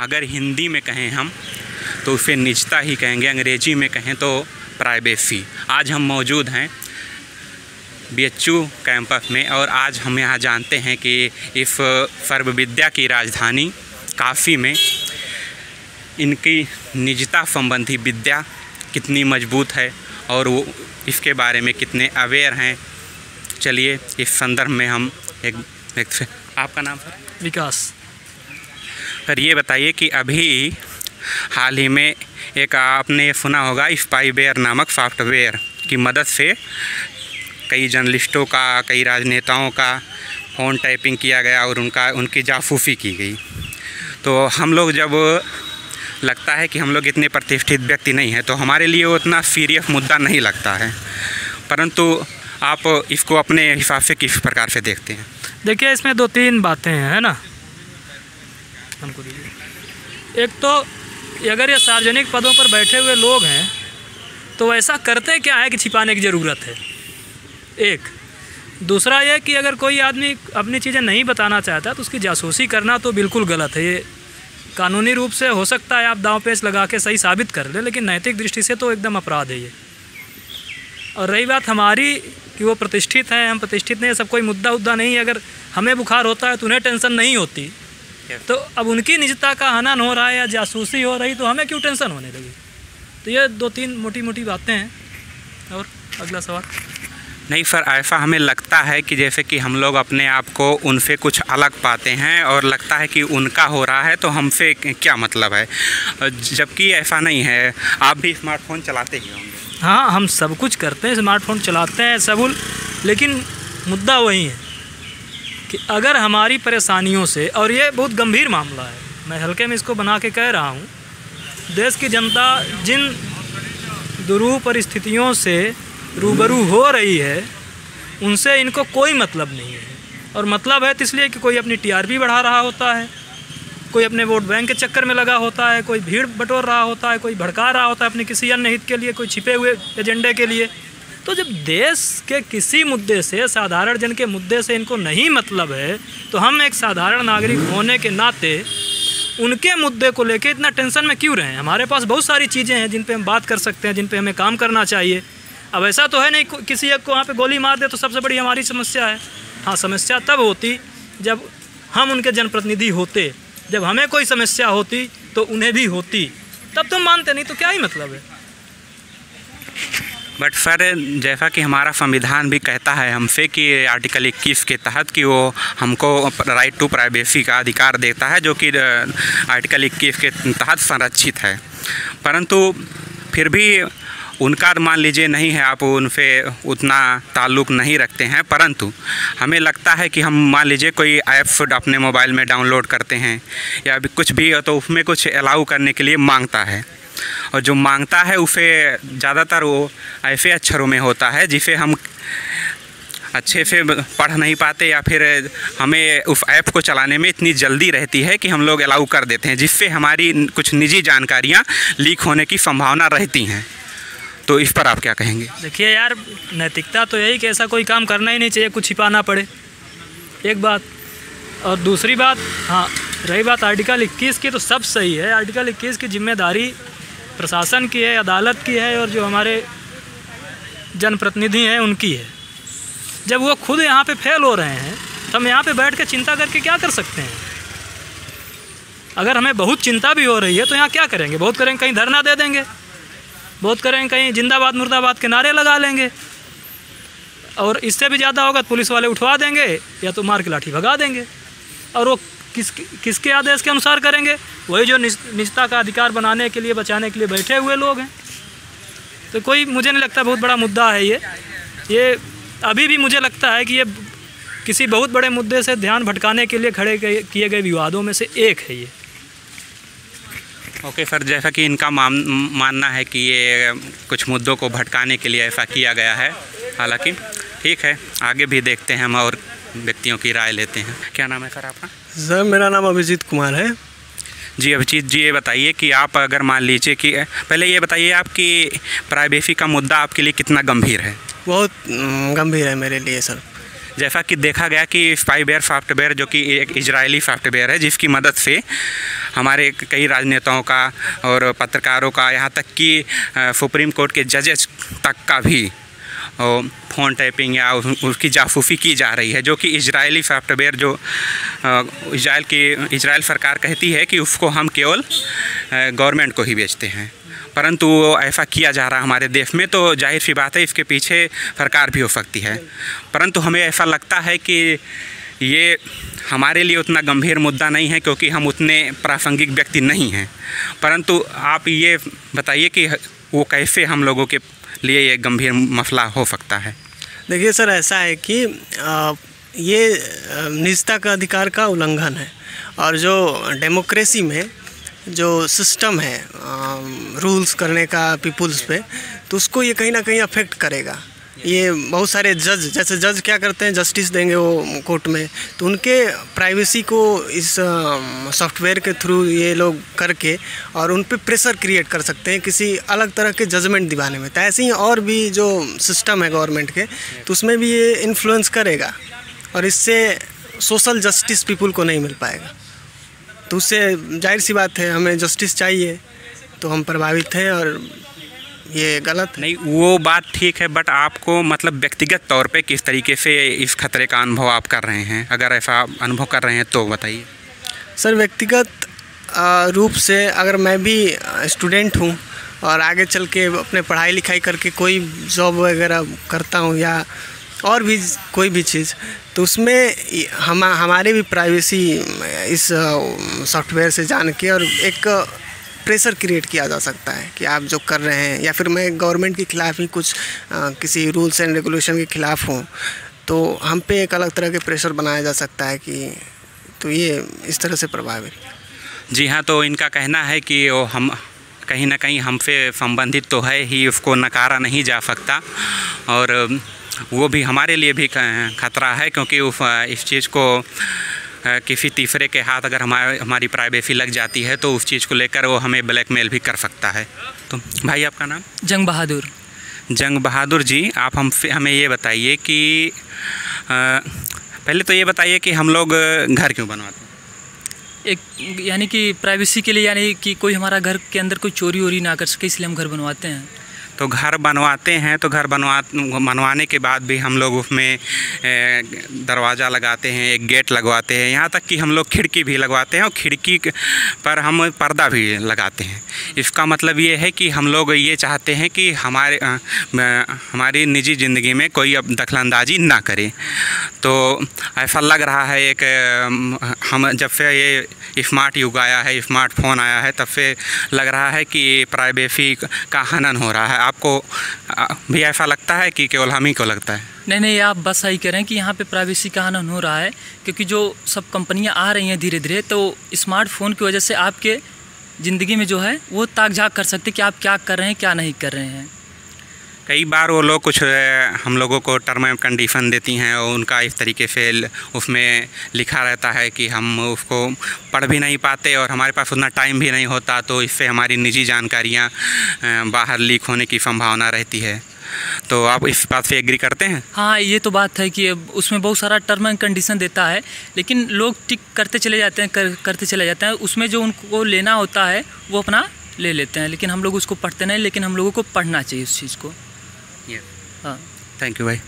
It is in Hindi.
अगर हिंदी में कहें हम तो उसे निजता ही कहेंगे, अंग्रेजी में कहें तो प्राइवेसी। आज हम मौजूद हैं BHU कैंपस में और आज हम यहाँ जानते हैं कि इस सर्वविद्या की राजधानी काशी में इनकी निजता संबंधी विद्या कितनी मजबूत है और वो इसके बारे में कितने अवेयर हैं। चलिए इस संदर्भ में हम एक आपका नाम सर? विकास। सर ये बताइए कि अभी हाल ही में एक आपने सुना होगा स्पाईवेयर नामक सॉफ्टवेयर की मदद से कई जर्नलिस्टों का, कई राजनेताओं का फ़ोन टैपिंग किया गया और उनकी जासूसी की गई। तो हम लोग जब लगता है कि हम लोग इतने प्रतिष्ठित व्यक्ति नहीं हैं तो हमारे लिए वो इतना सीरियस मुद्दा नहीं लगता है, परंतु आप इसको अपने हिसाब से किस प्रकार से देखते हैं? देखिए इसमें 2-3 बातें हैं, है ना। हमको दीजिए। एक तो अगर ये सार्वजनिक पदों पर बैठे हुए लोग हैं तो ऐसा करते क्या है कि छिपाने की ज़रूरत है, एक। दूसरा ये कि अगर कोई आदमी अपनी चीज़ें नहीं बताना चाहता तो उसकी जासूसी करना तो बिल्कुल गलत है। ये कानूनी रूप से हो सकता है आप दांव पेच लगा के सही साबित कर लें, लेकिन नैतिक दृष्टि से तो एकदम अपराध है ये। और रही बात हमारी कि वो प्रतिष्ठित हैं, हम प्रतिष्ठित नहीं, सब कोई मुद्दा नहीं है। अगर हमें बुखार होता है तो उन्हें टेंशन नहीं होती, तो अब उनकी निजता का हनन हो रहा है या जासूसी हो रही तो हमें क्यों टेंशन होने लगी? तो ये 2-3 मोटी बातें हैं। और अगला सवाल। नहीं सर, ऐसा हमें लगता है कि जैसे कि हम लोग अपने आप को उनसे कुछ अलग पाते हैं और लगता है कि उनका हो रहा है तो हमसे क्या मतलब है, जबकि ऐसा नहीं है। आप भी स्मार्टफोन चलाते ही होंगे। हाँ, हम सब कुछ करते हैं, स्मार्टफोन चलाते हैं सब, लेकिन मुद्दा वही है कि अगर हमारी परेशानियों से, और ये बहुत गंभीर मामला है, मैं हल्के में इसको बना के कह रहा हूँ, देश की जनता जिन दुरूह परिस्थितियों से रूबरू हो रही है उनसे इनको कोई मतलब नहीं है। और मतलब है तो इसलिए कि कोई अपनी TRP बढ़ा रहा होता है, कोई अपने वोट बैंक के चक्कर में लगा होता है, कोई भीड़ बटोर रहा होता है, कोई भड़का रहा होता है अपने किसी अन्य हित के लिए, कोई छिपे हुए एजेंडे के लिए। तो जब देश के किसी मुद्दे से, साधारण जन के मुद्दे से इनको नहीं मतलब है तो हम एक साधारण नागरिक होने के नाते उनके मुद्दे को लेके इतना टेंशन में क्यों रहें? हमारे पास बहुत सारी चीज़ें हैं जिन पे हम बात कर सकते हैं, जिन पे हमें काम करना चाहिए। अब ऐसा तो है नहीं किसी एक को वहाँ पे गोली मार दे तो सबसे बड़ी हमारी समस्या है। हाँ, समस्या तब होती जब हम उनके जनप्रतिनिधि होते, जब हमें कोई समस्या होती तो उन्हें भी होती, तब तुम मानते नहीं तो क्या ही मतलब है। बट सर, जैसा कि हमारा संविधान भी कहता है हमसे कि आर्टिकल 21 के तहत कि वो हमको राइट टू प्राइवेसी का अधिकार देता है, जो कि आर्टिकल 21 के तहत संरक्षित है, परंतु फिर भी उनका मान लीजिए नहीं है, आप उनसे उतना ताल्लुक़ नहीं रखते हैं, परंतु हमें लगता है कि हम मान लीजिए कोई ऐप अपने मोबाइल में डाउनलोड करते हैं या कुछ भी हो तो उसमें कुछ अलाउ करने के लिए मांगता है, और जो मांगता है उसे ज़्यादातर वो ऐसे अक्षरों में होता है जिसे हम अच्छे से पढ़ नहीं पाते, या फिर हमें उस ऐप को चलाने में इतनी जल्दी रहती है कि हम लोग अलाउ कर देते हैं, जिससे हमारी कुछ निजी जानकारियाँ लीक होने की संभावना रहती हैं। तो इस पर आप क्या कहेंगे? देखिए यार, नैतिकता तो यही कि ऐसा कोई काम करना ही नहीं चाहिए, कुछ छिपाना पड़े, एक बात। और दूसरी बात, हाँ, रही बात आर्टिकल 21 की, तो सब सही है। आर्टिकल 21 की जिम्मेदारी प्रशासन की है, अदालत की है, और जो हमारे जनप्रतिनिधि हैं उनकी है। जब वो खुद यहाँ पे फेल हो रहे हैं तो हम यहाँ पे बैठ के चिंता करके क्या कर सकते हैं? अगर हमें बहुत चिंता भी हो रही है तो यहाँ क्या करेंगे? बहुत करेंगे, कहीं धरना दे देंगे, बहुत करेंगे, कहीं जिंदाबाद मुर्दाबाद के नारे लगा लेंगे, और इससे भी ज़्यादा होगा तो पुलिस वाले उठवा देंगे या तो मार के लाठी भगा देंगे। और वो किसके आदेश के अनुसार करेंगे? वही जो निजता का अधिकार बनाने के लिए, बचाने के लिए बैठे हुए लोग हैं। तो कोई, मुझे नहीं लगता बहुत बड़ा मुद्दा है ये अभी भी मुझे लगता है कि ये किसी बहुत बड़े मुद्दे से ध्यान भटकाने के लिए खड़े किए गए विवादों में से एक है ये। ओके सर, जैसा कि इनका मानना है कि ये कुछ मुद्दों को भटकाने के लिए ऐसा किया गया है, हालांकि ठीक है, आगे भी देखते हैं हम और व्यक्तियों की राय लेते हैं। क्या नाम है सर आपका? सर मेरा नाम अभिजीत कुमार है। जी अभिजीत जी, ये बताइए कि आप अगर मान लीजिए कि पहले ये बताइए आपकी प्राइवेसी का मुद्दा आपके लिए कितना गंभीर है? बहुत गंभीर है मेरे लिए सर। जैसा कि देखा गया कि स्पाईवेयर सॉफ्टवेयर जो कि एक इजरायली सॉफ्टवेयर है, जिसकी मदद से हमारे कई राजनेताओं का और पत्रकारों का, यहाँ तक कि सुप्रीम कोर्ट के जजेस तक का भी फ़ोन टैपिंग या उसकी जासूसी की जा रही है, जो कि इजरायली सॉफ्टवेयर जो इजराइल सरकार कहती है कि उसको हम केवल गवर्नमेंट को ही बेचते हैं, परंतु वो ऐसा किया जा रहा है हमारे देश में। तो जाहिर सी बात है इसके पीछे सरकार भी हो सकती है, परंतु हमें ऐसा लगता है कि ये हमारे लिए उतना गंभीर मुद्दा नहीं है, क्योंकि हम उतने प्रासंगिक व्यक्ति नहीं हैं। परंतु आप ये बताइए कि वो कैसे हम लोगों के लिए ये गंभीर मसला हो सकता है। देखिए सर, ऐसा है कि ये निजता का अधिकार का उल्लंघन है, और जो डेमोक्रेसी में जो सिस्टम है रूल्स करने का पीपुल्स पे, तो उसको ये कहीं ना कहीं अफेक्ट करेगा। ये बहुत सारे जैसे जज क्या करते हैं, जस्टिस देंगे वो कोर्ट में, तो उनके प्राइवेसी को इस सॉफ्टवेयर के थ्रू ये लोग करके और उन पे प्रेशर क्रिएट कर सकते हैं किसी अलग तरह के जजमेंट दिवाने में। तो ऐसे ही और भी जो सिस्टम है गवर्नमेंट के, तो उसमें भी ये इन्फ्लुएंस करेगा, और इससे सोशल जस्टिस पीपुल को नहीं मिल पाएगा। तो उससे जाहिर सी बात है हमें जस्टिस चाहिए, तो हम प्रभावित हैं, और ये गलत नहीं, वो बात ठीक है, बट आपको मतलब व्यक्तिगत तौर पे किस तरीके से इस खतरे का अनुभव आप कर रहे हैं? अगर ऐसा अनुभव कर रहे हैं तो बताइए। सर, व्यक्तिगत रूप से अगर मैं भी स्टूडेंट हूँ और आगे चल के अपने पढ़ाई लिखाई करके कोई जॉब वगैरह करता हूँ या और भी कोई भी चीज़, तो उसमें हमारे भी प्राइवेसी इस सॉफ्टवेयर से जान के और एक प्रेशर क्रिएट किया जा सकता है कि आप जो कर रहे हैं, या फिर मैं गवर्नमेंट के ख़िलाफ़ ही कुछ किसी रूल्स एंड रेगुलेशन के ख़िलाफ़ हूँ, तो हम पे एक अलग तरह के प्रेशर बनाया जा सकता है कि, तो ये इस तरह से प्रभावित। जी हाँ, तो इनका कहना है कि वो हम कहीं ना कहीं हमसे संबंधित तो है ही, उसको नकारा नहीं जा सकता, और वो भी हमारे लिए भी खतरा है, क्योंकि इस चीज़ को किसी तीसरे के हाथ अगर हमारी प्राइवेसी लग जाती है तो उस चीज़ को लेकर वो हमें ब्लैकमेल भी कर सकता है। तो भाई, आपका नाम? जंग बहादुर जी, आप हमें ये बताइए कि पहले तो ये बताइए कि हम लोग घर क्यों बनवाते हैं? एक यानी कि प्राइवेसी के लिए, यानी कि कोई हमारा घर के अंदर कोई चोरी वोरी ना कर सके, इसलिए हम घर बनवाते हैं। तो घर बनवाते हैं, तो घर बनवाने के बाद भी हम लोग उसमें दरवाज़ा लगाते हैं, एक गेट लगवाते हैं, यहाँ तक कि हम लोग खिड़की भी लगवाते हैं, और खिड़की पर हम पर्दा भी लगाते हैं। इसका मतलब ये है कि हम लोग ये चाहते हैं कि हमारी निजी ज़िंदगी में कोई अब दखलंदाजी ना करे। तो ऐसा लग रहा है एक हम जब से ये स्मार्ट युग आया है, स्मार्टफोन आया है, तब से लग रहा है कि प्राइवेसी का हनन हो रहा है। आपको भी ऐसा लगता है कि केवल हम ही को लगता है? नहीं, आप बस सही कह रहे हैं कि यहाँ पे प्राइवेसी का हनन हो रहा है, क्योंकि जो सब कंपनियाँ आ रही हैं धीरे धीरे, तो स्मार्टफोन की वजह से आपके ज़िंदगी में जो है वो ताक झाँक कर सकते कि आप क्या कर रहे हैं, क्या नहीं कर रहे हैं। कई बार वो लोग कुछ हम लोगों को टर्म एंड कंडीशन देती हैं, और उनका इस तरीके से उसमें लिखा रहता है कि हम उसको पढ़ भी नहीं पाते, और हमारे पास उतना टाइम भी नहीं होता, तो इससे हमारी निजी जानकारियाँ बाहर लीक होने की संभावना रहती है। तो आप इस बात से एग्री करते हैं? हाँ, ये तो बात है कि उसमें बहुत सारा टर्म एंड कंडीशन देता है, लेकिन लोग टिक करते चले जाते हैं, करते चले जाते हैं। उसमें जो उनको लेना होता है वो अपना ले लेते हैं, लेकिन हम लोग उसको पढ़ते नहीं, लेकिन हम लोगों को पढ़ना चाहिए उस चीज़ को। हाँ, थैंक यू भाई।